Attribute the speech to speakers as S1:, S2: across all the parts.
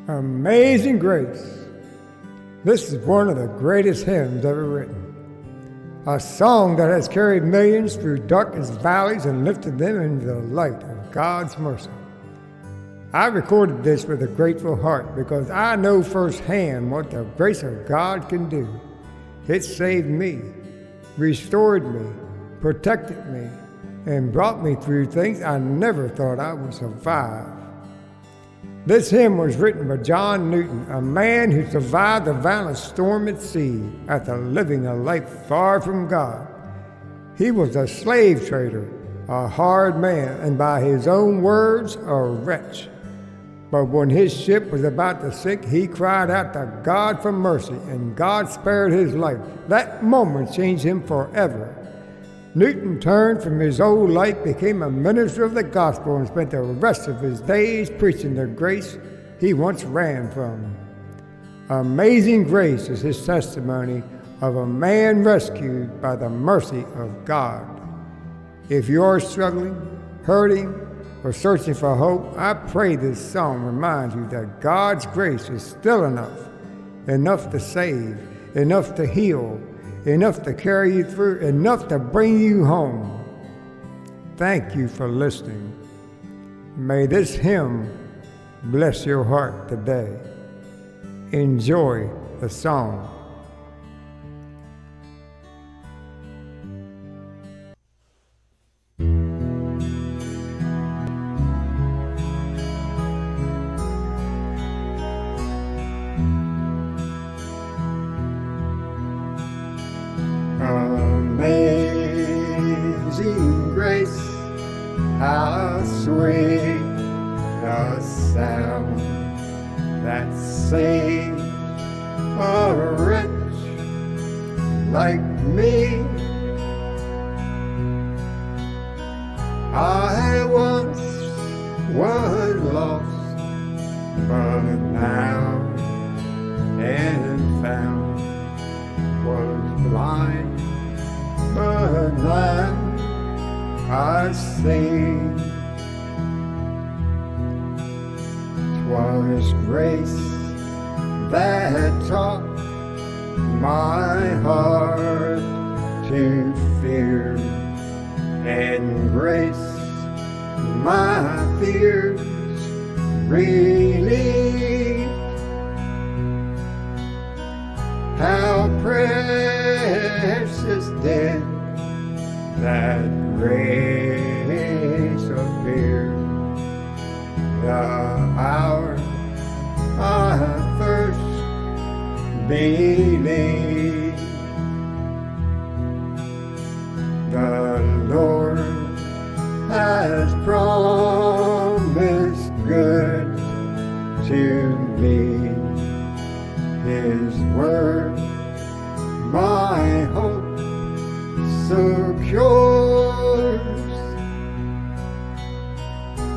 S1: Amazing Grace. This is one of the greatest hymns ever written. A song that has carried millions through darkest valleys and lifted them into the light of God's mercy. I recorded this with a grateful heart because I know firsthand what the grace of God can do. It saved me, restored me, protected me, and brought me through things I never thought I would survive. This hymn was written by John Newton, a man who survived the violent storm at sea after living a life far from God. He was a slave trader, a hard man, and by his own words, a wretch. But when his ship was about to sink, he cried out to God for mercy, and God spared his life. That moment changed him forever. Newton turned from his old life, became a minister of the gospel, and spent the rest of his days preaching the grace he once ran from. Amazing Grace is his testimony of a man rescued by the mercy of God. If you're struggling, hurting, or searching for hope, I pray this song reminds you that God's grace is still enough to save, enough to heal, enough to carry you through, enough to bring you home. Thank you for listening. May this hymn bless your heart today. Enjoy the song.
S2: Amazing grace, how sweet the sound that saved a wretch like me. I once was lost, but now am found, was blind, but now I see. 'Twas grace that taught my heart to fear, and grace my fears relieved. How precious did that grace appear, the hour I first believed. The Lord has promised good to me. His word, my hope secures.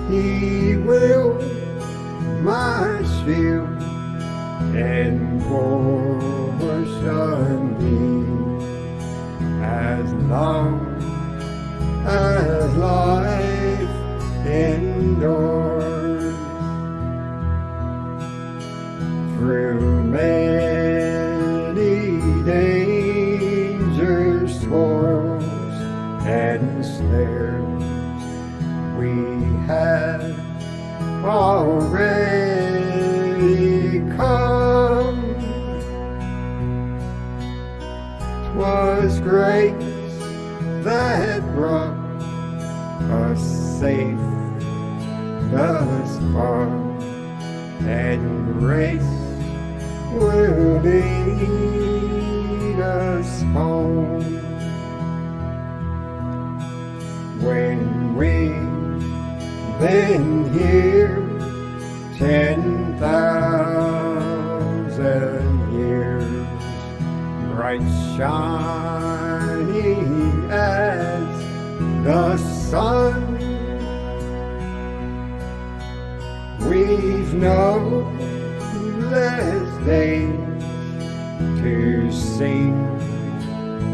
S2: He will my shield and portion be, as long as life endures. Through many dangers, toils, and snares, we have already come. 'Twas grace that brought us safe thus far, and grace will lead us home. When we've been here 10,000 years, bright shining as the sun, we've no less days to sing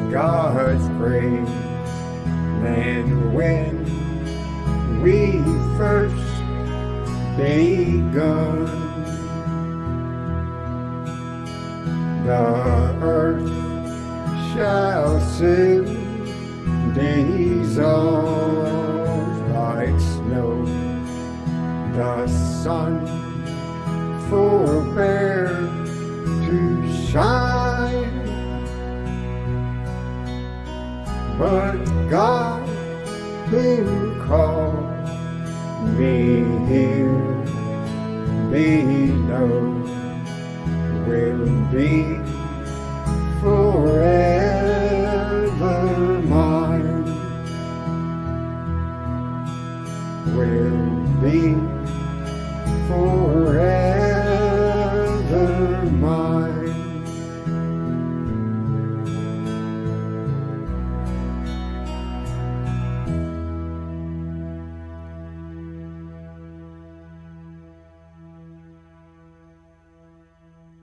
S2: God's praise than when we first begun. The earth shall soon dissolve like snow. The sun forbear to shine, but God who called me here below will be forever.